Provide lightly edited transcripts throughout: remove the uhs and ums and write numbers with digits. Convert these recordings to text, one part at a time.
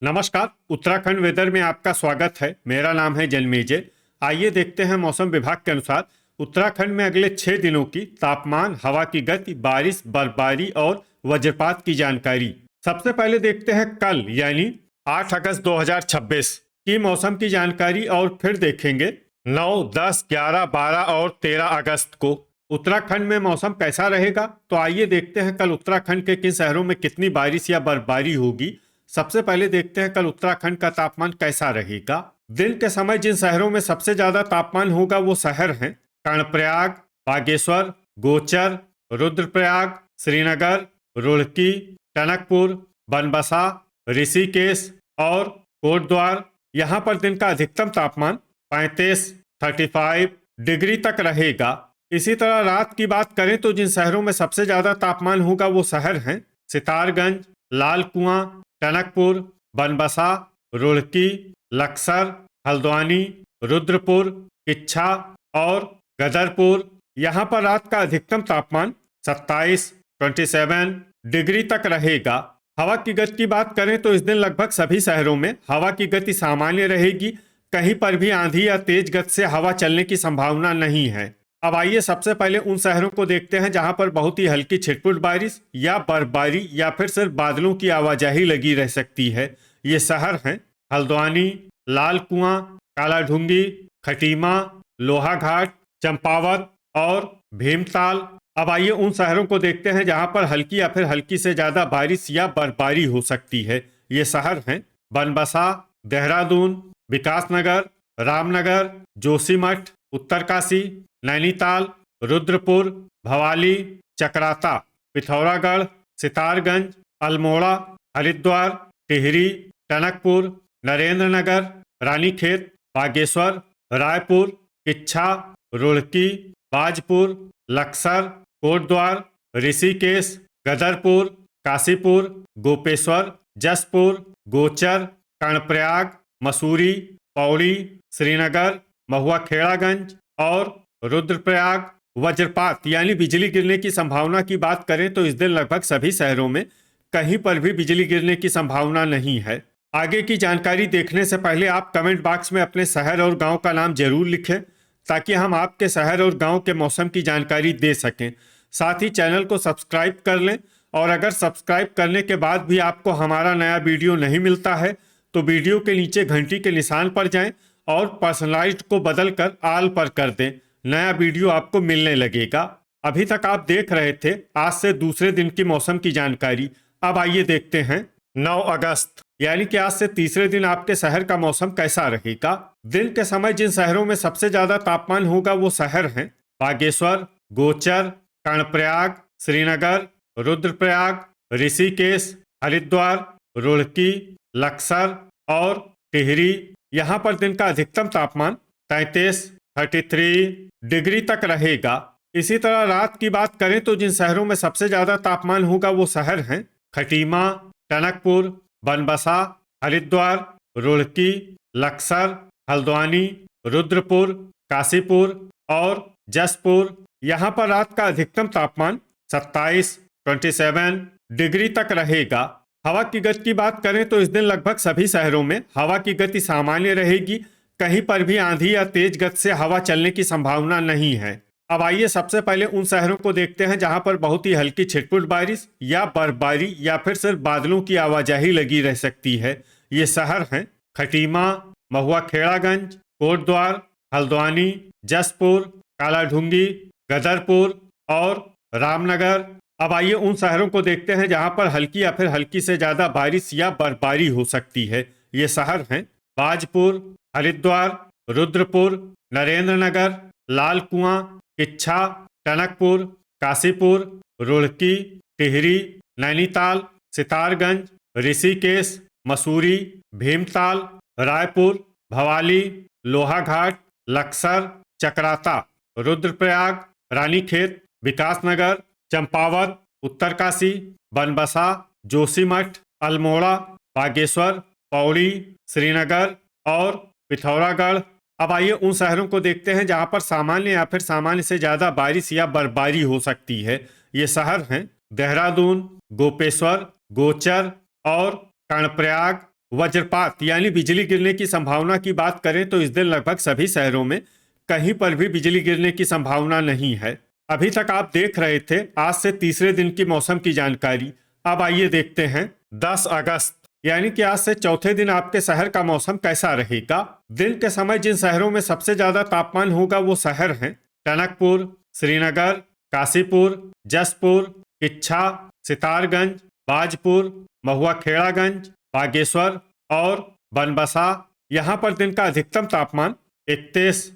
नमस्कार। उत्तराखंड वेदर में आपका स्वागत है। मेरा नाम है जन्मेजय। आइए देखते हैं मौसम विभाग के अनुसार उत्तराखंड में अगले 6 दिनों की तापमान, हवा की गति, बारिश, बर्फबारी और वज्रपात की जानकारी। सबसे पहले देखते हैं कल यानी 8 अगस्त 2026 की मौसम की जानकारी और फिर देखेंगे 9, 10, 11, 12 और 13 अगस्त को उत्तराखंड में मौसम कैसा रहेगा। तो आइए देखते हैं कल उत्तराखंड के किन शहरों में कितनी बारिश या बर्फबारी होगी। सबसे पहले देखते हैं कल उत्तराखंड का तापमान कैसा रहेगा। दिन के समय जिन शहरों में सबसे ज्यादा तापमान होगा वो शहर हैं कर्णप्रयाग, बागेश्वर, गोचर, रुद्रप्रयाग, श्रीनगर, रुड़की, टनकपुर, बनबसा, ऋषिकेश और कोटद्वार। यहाँ पर दिन का अधिकतम तापमान 35 डिग्री तक रहेगा। इसी तरह रात की बात करें तो जिन शहरों में सबसे ज्यादा तापमान होगा वो शहर हैं सितारगंज, लाल कुआं, टनकपुर, बनबसा, रुड़की, लक्सर, हल्द्वानी, रुद्रपुर, किच्छा और गदरपुर। यहाँ पर रात का अधिकतम तापमान 27 डिग्री तक रहेगा। हवा की गति की बात करें तो इस दिन लगभग सभी शहरों में हवा की गति सामान्य रहेगी। कहीं पर भी आंधी या तेज गति से हवा चलने की संभावना नहीं है। अब आइए सबसे पहले उन शहरों को देखते हैं जहां पर बहुत ही हल्की छिटपुट बारिश या बर्फबारी या फिर सिर्फ बादलों की आवाजाही लगी रह सकती है। ये शहर हैं हल्द्वानी, लाल कुआं, कालाढूंगी, खटीमा, लोहाघाट, चंपावत और भीमताल। अब आइए उन शहरों को देखते हैं जहां पर हल्की या फिर हल्की से ज्यादा बारिश या बर्फबारी हो सकती है। ये शहर हैं बनबसा, देहरादून, विकासनगर, रामनगर, जोशीमठ, उत्तरकाशी, नैनीताल, रुद्रपुर, भवाली, चकराता, पिथौरागढ़, सितारगंज, अल्मोड़ा, हरिद्वार, टिहरी, टनकपुर, नरेंद्रनगर, रानीखेत, बागेश्वर, रायपुर, किच्छा, रुड़की, बाजपुर, लक्सर, कोटद्वार, ऋषिकेश, गदरपुर, काशीपुर, गोपेश्वर, जसपुर, गोचर, कर्णप्रयाग, मसूरी, पौड़ी, श्रीनगर, महुआ खेड़ागंज और रुद्रप्रयाग। वज्रपात यानी बिजली गिरने की संभावना की बात करें तो इस दिन लगभग सभी शहरों में कहीं पर भी बिजली गिरने की संभावना नहीं है। आगे की जानकारी देखने से पहले आप कमेंट बॉक्स में अपने शहर और गांव का नाम जरूर लिखें ताकि हम आपके शहर और गांव के मौसम की जानकारी दे सकें। साथ ही चैनल को सब्सक्राइब कर लें और अगर सब्सक्राइब करने के बाद भी आपको हमारा नया वीडियो नहीं मिलता है तो वीडियो के नीचे घंटी के निशान पर जाएं और पर्सनलाइज्ड को बदलकर ऑल पर कर दें। नया वीडियो आपको मिलने लगेगा। अभी तक आप देख रहे थे आज से दूसरे दिन की मौसम की जानकारी। अब आइए देखते हैं 9 अगस्त यानी कि आज से तीसरे दिन आपके शहर का मौसम कैसा रहेगा। दिन के समय जिन शहरों में सबसे ज्यादा तापमान होगा वो शहर हैं बागेश्वर, गोचर, कर्णप्रयाग, श्रीनगर, रुद्रप्रयाग, ऋषिकेश, हरिद्वार, रुड़की, लक्सर और टिहरी। यहाँ पर दिन का अधिकतम तापमान 33 डिग्री तक रहेगा। इसी तरह रात की बात करें तो जिन शहरों में सबसे ज्यादा तापमान होगा वो शहर हैं खटीमा, टनकपुर, बनबसा, हरिद्वार, रुड़की, लक्सर, हल्द्वानी, रुद्रपुर, काशीपुर और जसपुर। यहाँ पर रात का अधिकतम तापमान 27 डिग्री तक रहेगा। हवा की गति की बात करें तो इस दिन लगभग सभी शहरों में हवा की गति सामान्य रहेगी। कहीं पर भी आंधी या तेज गति से हवा चलने की संभावना नहीं है। अब आइए सबसे पहले उन शहरों को देखते हैं जहां पर बहुत ही हल्की छिटपुट बारिश या बर्फबारी या फिर सिर्फ बादलों की आवाजाही लगी रह सकती है। ये शहर हैं खटीमा, महुआ खेड़ागंज, कोटद्वार, हल्द्वानी, जसपुर, कालाढूंगी, गदरपुर और रामनगर। अब आइए उन शहरों को देखते हैं जहां पर हल्की या फिर हल्की से ज्यादा बारिश या बर्फबारी हो सकती है। ये शहर हैं बाजपुर, हरिद्वार, रुद्रपुर, नरेंद्रनगर, लाल कुआं, किच्छा, टनकपुर, काशीपुर, रुड़की, टिहरी, नैनीताल, सितारगंज, ऋषिकेश, मसूरी, भीमताल, रायपुर, भवाली, लोहाघाट, लक्सर, चकराता, रुद्रप्रयाग, रानीखेत, विकासनगर, चंपावत, उत्तरकाशी, बनबसा, जोशीमठ, अल्मोड़ा, बागेश्वर, पौड़ी, श्रीनगर और पिथौरागढ़। अब आइए उन शहरों को देखते हैं जहां पर सामान्य या फिर सामान्य से ज्यादा बारिश या बर्फबारी हो सकती है। ये शहर हैं देहरादून, गोपेश्वर, गोचर और कर्णप्रयाग। वज्रपात यानी बिजली गिरने की संभावना की बात करें तो इस दिन लगभग सभी शहरों में कहीं पर भी बिजली गिरने की संभावना नहीं है। अभी तक आप देख रहे थे आज से तीसरे दिन की मौसम की जानकारी। अब आइए देखते हैं 10 अगस्त यानी कि आज से चौथे दिन आपके शहर का मौसम कैसा रहेगा। दिन के समय जिन शहरों में सबसे ज्यादा तापमान होगा वो शहर हैं टनकपुर, श्रीनगर, काशीपुर, जसपुर, किच्छा, सितारगंज, बाजपुर, महुआ खेड़ागंज, बागेश्वर और बनबसा। यहाँ पर दिन का अधिकतम तापमान 31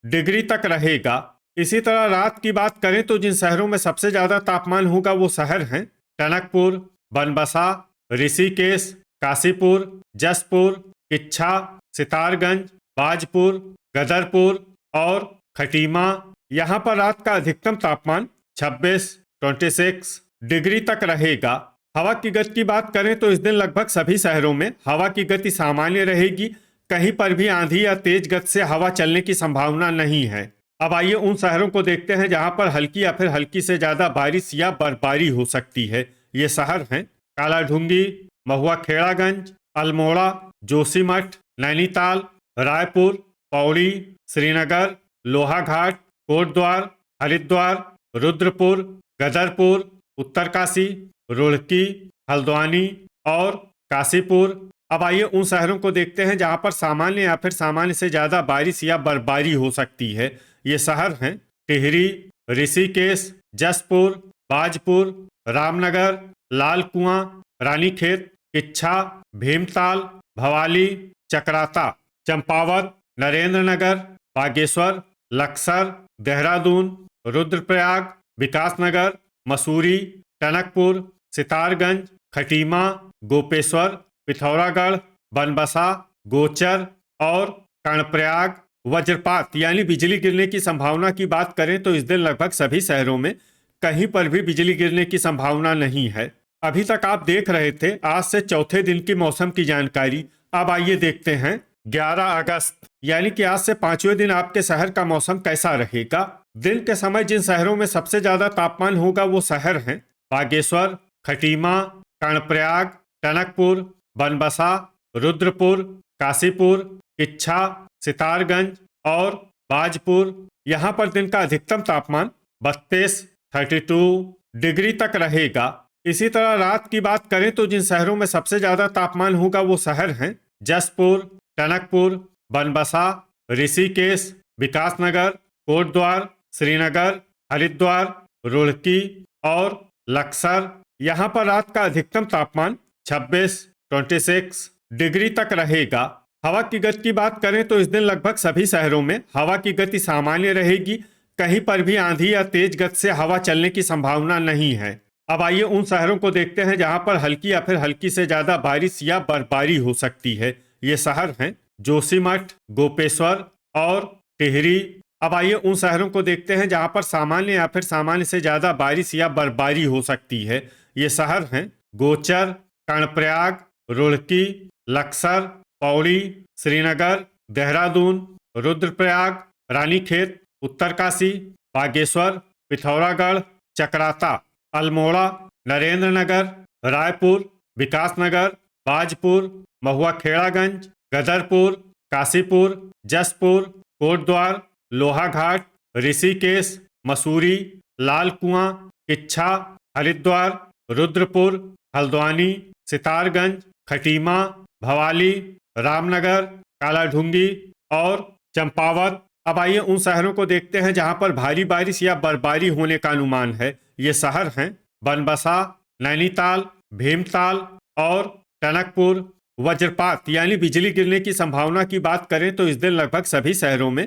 डिग्री तक रहेगा। इसी तरह रात की बात करें तो जिन शहरों में सबसे ज्यादा तापमान होगा वो शहर हैं टनकपुर, बनबसा, ऋषिकेश, काशीपुर, जसपुर, किच्छा, सितारगंज, बाजपुर, गदरपुर और खटीमा। यहाँ पर रात का अधिकतम तापमान 26 डिग्री तक रहेगा। हवा की गति की बात करें तो इस दिन लगभग सभी शहरों में हवा की गति सामान्य रहेगी। कहीं पर भी आंधी या तेज गति से हवा चलने की संभावना नहीं है। अब आइए उन शहरों को देखते हैं जहां पर हल्की या फिर हल्की से ज्यादा बारिश या बर्फबारी हो सकती है। ये शहर हैं कालाढूंगी, महुआ खेड़ागंज, अल्मोड़ा, जोशीमठ, नैनीताल, रायपुर, पौड़ी, श्रीनगर, लोहाघाट, कोटद्वार, हरिद्वार, रुद्रपुर, गदरपुर, उत्तरकाशी, रुड़की, हल्द्वानी और काशीपुर। अब आइए उन शहरों को देखते हैं जहां पर सामान्य या फिर सामान्य से ज्यादा बारिश या बर्फबारी हो सकती है। ये शहर हैं टिहरी, ऋषिकेश, जसपुर, बाजपुर, रामनगर, लाल कुआं, रानीखेत, किच्छा, भीमताल, भवाली, चकराता, चंपावत, नरेंद्रनगर, बागेश्वर, लक्सर, देहरादून, रुद्रप्रयाग, विकासनगर, मसूरी, टनकपुर, सितारगंज, खटीमा, गोपेश्वर, पिथौरागढ़, बनबसा, गोचर और कर्णप्रयाग। वज्रपात यानी बिजली गिरने की संभावना की बात करें तो इस दिन लगभग सभी शहरों में कहीं पर भी बिजली गिरने की संभावना नहीं है। अभी तक आप देख रहे थे आज से चौथे दिन की मौसम की जानकारी। अब आइए देखते हैं 11 अगस्त यानी कि आज से पांचवें दिन आपके शहर का मौसम कैसा रहेगा। दिन के समय जिन शहरों में सबसे ज्यादा तापमान होगा वो शहर हैं बागेश्वर, खटीमा, कर्णप्रयाग, टनकपुर, बनबसा, रुद्रपुर, काशीपुर, किच्छा, सितारगंज और बाजपुर। यहाँ पर दिन का अधिकतम तापमान 32 डिग्री तक रहेगा। इसी तरह रात की बात करें तो जिन शहरों में सबसे ज्यादा तापमान होगा वो शहर हैं जसपुर, टनकपुर, बनबसा, ऋषिकेश, विकासनगर, कोटद्वार, श्रीनगर, हरिद्वार, रुड़की और लक्सर। यहाँ पर रात का अधिकतम तापमान 26 डिग्री तक रहेगा। हवा की गति की बात करें तो इस दिन लगभग सभी शहरों में हवा की गति सामान्य रहेगी। कहीं पर भी आंधी या तेज गति से हवा चलने की संभावना नहीं है। अब आइए उन शहरों को देखते हैं जहां पर हल्की या फिर हल्की से ज्यादा बारिश या बर्फबारी हो सकती है। ये शहर हैं जोशीमठ, गोपेश्वर और टिहरी। अब आइए उन शहरों को देखते हैं जहां पर सामान्य या फिर सामान्य से ज्यादा बारिश या बर्फबारी हो सकती है। ये शहर हैं गोचर, कर्णप्रयाग, रुड़की, लक्सर, पौड़ी, श्रीनगर, देहरादून, रुद्रप्रयाग, रानीखेत, उत्तरकाशी, बागेश्वर, पिथौरागढ़, चकराता, अल्मोड़ा, नरेंद्रनगर, रायपुर, विकासनगर, बाजपुर, महुआ खेड़ागंज, गदरपुर, काशीपुर, जसपुर, कोटद्वार, लोहाघाट, ऋषिकेश, मसूरी, लाल कुआं, किच्छा, हरिद्वार, रुद्रपुर, हल्द्वानी, सितारगंज, खटीमा, भवाली, रामनगर, कालाढूंगी और चंपावत। अब आइए उन शहरों को देखते हैं जहां पर भारी बारिश या बर्फबारी होने का अनुमान है। ये शहर हैं बनबसा, नैनीताल, भीमताल और टनकपुर। वज्रपात यानी बिजली गिरने की संभावना की बात करें तो इस दिन लगभग सभी शहरों में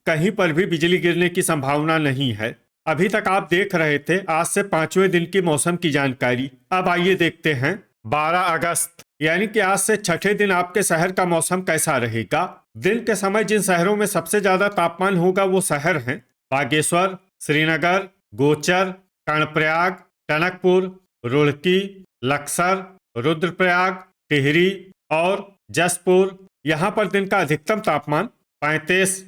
कहीं पर भी बिजली गिरने की संभावना नहीं है। अभी तक आप देख रहे थे आज से पांचवें दिन की मौसम की जानकारी। अब आइए देखते हैं 12 अगस्त यानी कि आज से छठे दिन आपके शहर का मौसम कैसा रहेगा। दिन के समय जिन शहरों में सबसे ज्यादा तापमान होगा वो शहर हैं बागेश्वर, श्रीनगर, गोचर, कर्णप्रयाग, टनकपुर, रुड़की, लक्सर, रुद्रप्रयाग, टिहरी और जसपुर। यहाँ पर दिन का अधिकतम तापमान 35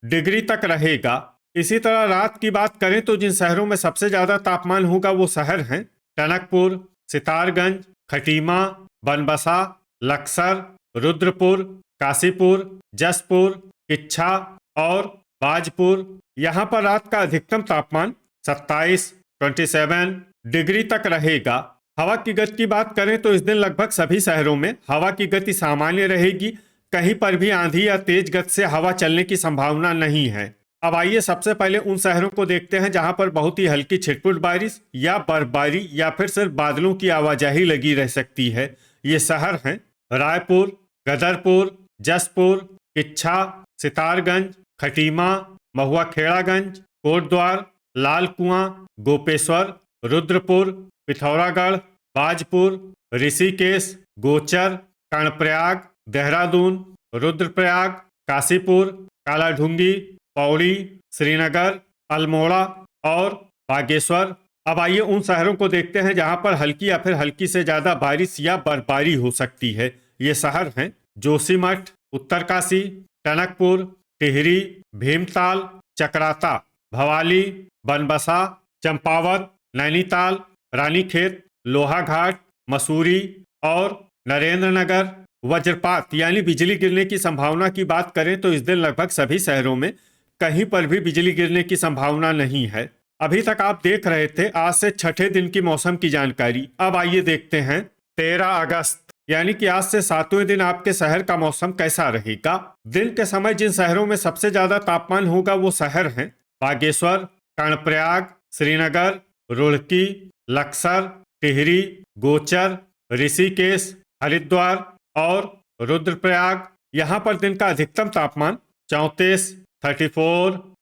डिग्री तक रहेगा। इसी तरह रात की बात करें तो जिन शहरों में सबसे ज्यादा तापमान होगा वो शहर हैं टनकपुर, सितारगंज, खटीमा, बनबसा, लक्सर, रुद्रपुर, काशीपुर, जसपुर, किच्छा और बाजपुर। यहाँ पर रात का अधिकतम तापमान 27 डिग्री तक रहेगा। हवा की गति की बात करें तो इस दिन लगभग सभी शहरों में हवा की गति सामान्य रहेगी। कहीं पर भी आंधी या तेज गति से हवा चलने की संभावना नहीं है। अब आइए सबसे पहले उन शहरों को देखते हैं जहां पर बहुत ही हल्की छिटपुट बारिश या बर्फबारी या फिर सिर्फ बादलों की आवाजाही लगी रह सकती है। ये शहर हैं रायपुर, गदरपुर, जसपुर, किच्छा, सितारगंज, खटीमा, महुआ खेड़ागंज, कोटद्वार, लाल कुआं, गोपेश्वर, रुद्रपुर, पिथौरागढ़, बाजपुर, ऋषिकेश, गोचर, कर्णप्रयाग, देहरादून, रुद्रप्रयाग, काशीपुर, कालाढूंगी, पौड़ी, श्रीनगर, अल्मोड़ा और बागेश्वर। अब आइए उन शहरों को देखते हैं जहां पर हल्की या फिर हल्की से ज्यादा बारिश या बर्फबारी हो सकती है। ये शहर हैं जोशीमठ, उत्तरकाशी, टनकपुर, टिहरी, भीमताल, चकराता, भवाली, बनबसा, चंपावत, नैनीताल, रानीखेत, लोहाघाट, मसूरी और नरेंद्रनगर। वज्रपात यानी बिजली गिरने की संभावना की बात करें तो इस दिन लगभग सभी शहरों में कहीं पर भी बिजली गिरने की संभावना नहीं है। अभी तक आप देख रहे थे आज से छठे दिन की मौसम की जानकारी। अब आइए देखते हैं 13 अगस्त यानी कि आज से 7वें दिन आपके शहर का मौसम कैसा रहेगा। दिन के समय जिन शहरों में सबसे ज्यादा तापमान होगा वो शहर हैं बागेश्वर, कर्णप्रयाग, श्रीनगर, रुड़की, लक्सर, टिहरी, गोचर, ऋषिकेश, हरिद्वार और रुद्रप्रयाग। यहाँ पर दिन का अधिकतम तापमान 34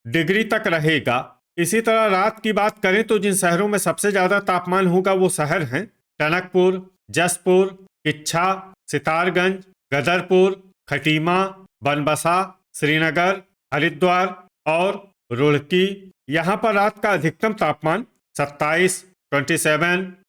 डिग्री तक रहेगा। इसी तरह रात की बात करें तो जिन शहरों में सबसे ज्यादा तापमान होगा वो शहर हैं टनकपुर, जसपुर, किच्छा, सितारगंज, गदरपुर, खटीमा, बनबसा, श्रीनगर, हरिद्वार और रुड़की। यहाँ पर रात का अधिकतम तापमान 27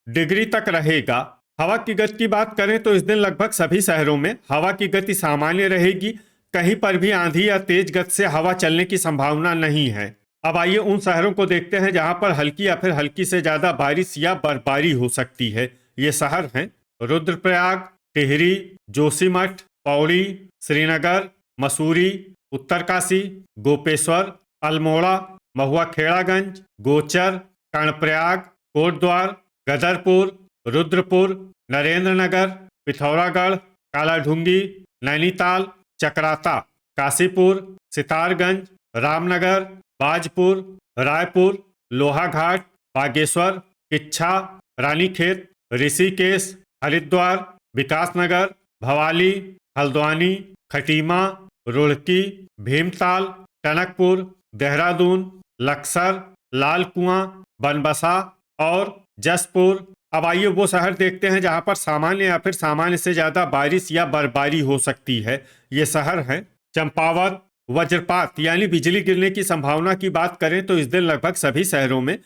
डिग्री तक रहेगा। हवा की गति की बात करें तो इस दिन लगभग सभी शहरों में हवा की गति सामान्य रहेगी। कहीं पर भी आंधी या तेज गति से हवा चलने की संभावना नहीं है। अब आइए उन शहरों को देखते हैं जहां पर हल्की या फिर हल्की से ज्यादा बारिश या बर्फबारी हो सकती है। ये शहर हैं रुद्रप्रयाग, टिहरी, जोशीमठ, पौड़ी, श्रीनगर, मसूरी, उत्तरकाशी, गोपेश्वर, अल्मोड़ा, महुआ खेड़ागंज, गोचर, कर्णप्रयाग, कोटद्वार, गदरपुर, रुद्रपुर, नरेंद्रनगर, पिथौरागढ़, कालाढूंगी, नैनीताल, चकराता, काशीपुर, सितारगंज, रामनगर, बाजपुर, रायपुर, लोहाघाट, बागेश्वर, किच्छा, रानीखेत, ऋषिकेश, हरिद्वार, विकासनगर, भवाली, हल्द्वानी, खटीमा, रुड़की, भीमताल, टनकपुर, देहरादून, लक्सर, लाल कुआं, बनबसा और जसपुर। अब आइए वो शहर देखते हैं जहां पर सामान्य या फिर सामान्य से ज्यादा बारिश या बर्फबारी हो सकती है। ये शहर हैं चंपावत। वज्रपात यानी बिजली गिरने की संभावना की बात करें तो इस दिन लगभग सभी शहरों में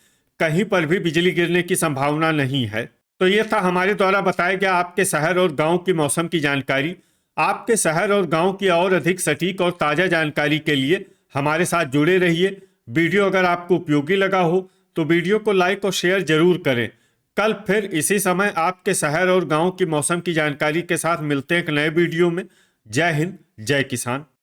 कहीं पर भी बिजली गिरने की संभावना नहीं है। तो ये था हमारे द्वारा बताया गया आपके शहर और गांव की मौसम की जानकारी। आपके शहर और गांव की और अधिक सटीक और ताज़ा जानकारी के लिए हमारे साथ जुड़े रहिए। वीडियो अगर आपको उपयोगी लगा हो तो वीडियो को लाइक और शेयर जरूर करें। कल फिर इसी समय आपके शहर और गांव की मौसम की जानकारी के साथ मिलते हैं एक नए वीडियो में। जय हिंद, जय किसान।